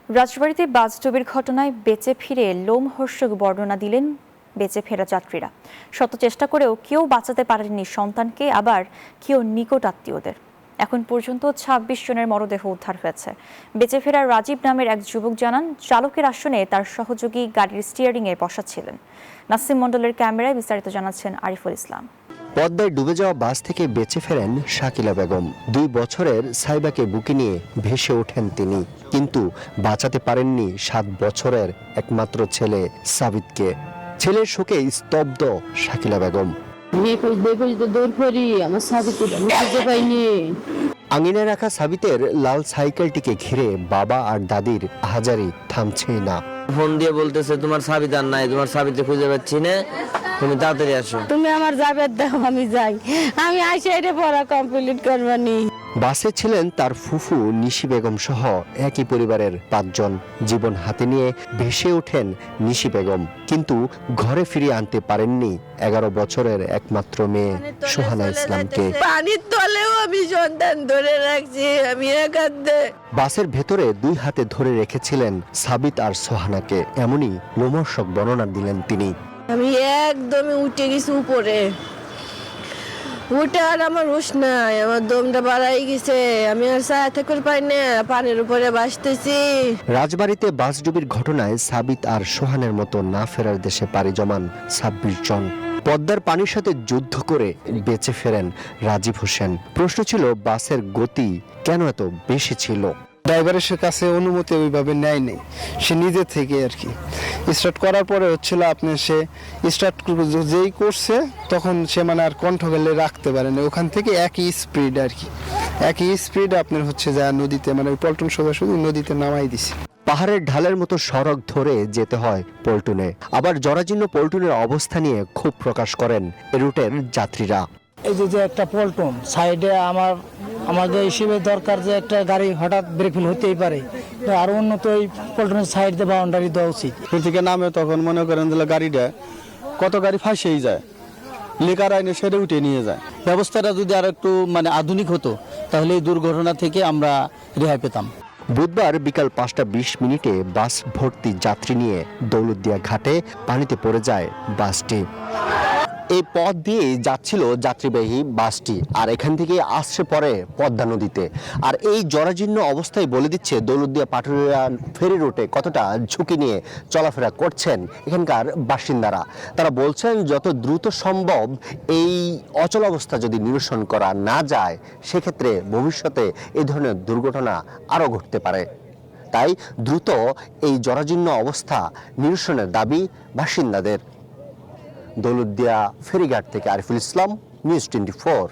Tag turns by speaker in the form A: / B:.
A: রাজবাড়ীতে বাসডুবির ঘটনায় বেঁচে ফিরে লোমহর্ষক বর্ণনা দিলেন বেঁচে ফেরা যাত্রীরা। শত চেষ্টা করেও কেউ বাঁচাতে পারেননি সন্তানকে, আবার কেউ নিকট আত্মীয়দের। এখন পর্যন্ত ২৬ জনের মরদেহ উদ্ধার হয়েছে। বেঁচে ফেরা রাজীব নামের এক যুবক জানান, চালকের আসনে তার সহযোগী গাড়ির স্টিয়ারিংয়ে বসা ছিলেন। নাসিম মণ্ডলের ক্যামেরায় বিস্তারিত জানাচ্ছেন আরিফুল ইসলাম।
B: পদ্মায় ডুবে যাওয়া বাস থেকে বেঁচে ফেরেন শাকিলা বেগম। ২ বছরের সাইবাকে বুকে নিয়ে ভেসে ওঠেন তিনি, কিন্তু বাঁচাতে পারেননি ৭ বছরের একমাত্র ছেলে সাবিতকে। ছেলের শোকে স্তব্ধ শাকিলা বেগম। আঙিনে রাখা সাবিতের লাল সাইকেলটিকে ঘিরে বাবা আর দাদির হাজারি থামছেই না।
C: ফোন দিয়ে বলতেছে, তোমার সাবিত আর নাই, তোমার সাবিতে খুঁজে পাচ্ছি না, তুমি তাড়াতাড়ি আসো।
D: তুমি আমার যাবে দাও, আমি যাই, আমি আইসা এটা পড়া কমপ্লিট করবানি।
B: বাসে ছিলেন তার ফুফু নিশি বেগম সহ একই পরিবারের ৫ জন। জীবন হাতে নিয়ে ভেসে ওঠেন নিশি বেগম, কিন্তু ঘরে ফিরিয়ে আনতে পারেননি ১১ বছরের একমাত্র মেয়ে সোহানা ইসলামকে।
D: পানির তলেও আমি সন্তান ধরে রাখছি, আমি একান্তে।
B: বাসের ভেতরে ২ হাতে ধরে রেখেছিলেন সাবিত আর সোহানাকে। এমনই লোমহর্ষক বর্ণনা দিলেন তিনি।
D: আমি একদমই উঠে গেছি উপরে, উঠে আর আমার হুঁশ নাই, আমার দমটা বাড়াই গেছে, আমি আর ছায়া থেকে পাই না, পানির উপরে ভাসতেছি।
B: রাজবাড়ীতে বাসডুবির ঘটনায় সাবিত আর সোহানের মতো না ফেরার দেশে পাড়ি জমান ২৬ জন। পদ্মার পানির সাথে যুদ্ধ করে বেঁচে ফেরেন রাজীব হোসেন। প্রশ্ন ছিল, বাসের গতি কেন এত বেশি ছিল?
E: ড্রাইভারের কাছে অনুমতি ওইভাবে নেয় নেই, সে নিজে থেকে আর কি স্টার্ট করার পরে হচ্ছিল আপনি সে স্টার্ট যেই করছে তখন সে মানে আর কণ্ঠ গেলে রাখতে পারে না, ওখান থেকে একই স্পিড আর কি, একই স্পিড আপনার হচ্ছে যা নদীতে মানে ওই পল্টন সোজাসুজি নদীতে নামাই দিছে।
B: পাহাড়ের ঢালের মতো সড়ক ধরে যেতে হয় পল্টনে। আবার জরাজীর্ণ পল্টনের অবস্থা নিয়ে ক্ষোভ প্রকাশ করেন এ রুটের যাত্রীরা।
F: এই যে একটা পল্টন সাইডে আমাদের হিসেবে দরকার যে একটা গাড়ি হঠাৎ ব্রেক ফেল হতেই পারে, আর উন্নত এই পল্টনের সাইড দিয়ে বাউন্ডারি দেওয়া উচিত।
E: থেকে নামে তখন মনে করেন যে গাড়িটা কত গাড়ি ফাঁসেই যায়, লেকার আইনে সেটা উঠে নিয়ে যায়।
F: ব্যবস্থাটা যদি আর একটু মানে আধুনিক হতো তাহলে এই দুর্ঘটনা থেকে আমরা রেহাই পেতাম।
B: বুধবার বিকাল ৫টা ২০ মিনিটে বাস ভর্তি যাত্রী নিয়ে দৌলতদিয়া ঘাটে পানিতে পড়ে যায় বাসটি। এই পথ দিয়ে যাচ্ছিল যাত্রীবাহী বাসটি, আর এখান থেকে আশ্রে পড়ে পদ্মা নদীতে। আর এই জরাজীর্ণ অবস্থায় বলে দিচ্ছে দৌলতদিয়া পাটুরিয়া ফেরি রুটে কতটা ঝুঁকি নিয়ে চলাফেরা করছেন এখানকার বাসিন্দারা। তারা বলছেন, যত দ্রুত সম্ভব এই অচল অবস্থা যদি নিরসন করা না যায়, সেক্ষেত্রে ভবিষ্যতে এই ধরনের দুর্ঘটনা আরও ঘটতে পারে। তাই দ্রুত এই জরাজীর্ণ অবস্থা নিরসনের দাবি বাসিন্দাদের। দৌলতদিয়া ফেরিঘাট থেকে আরিফুল ইসলাম, নিউজ 24।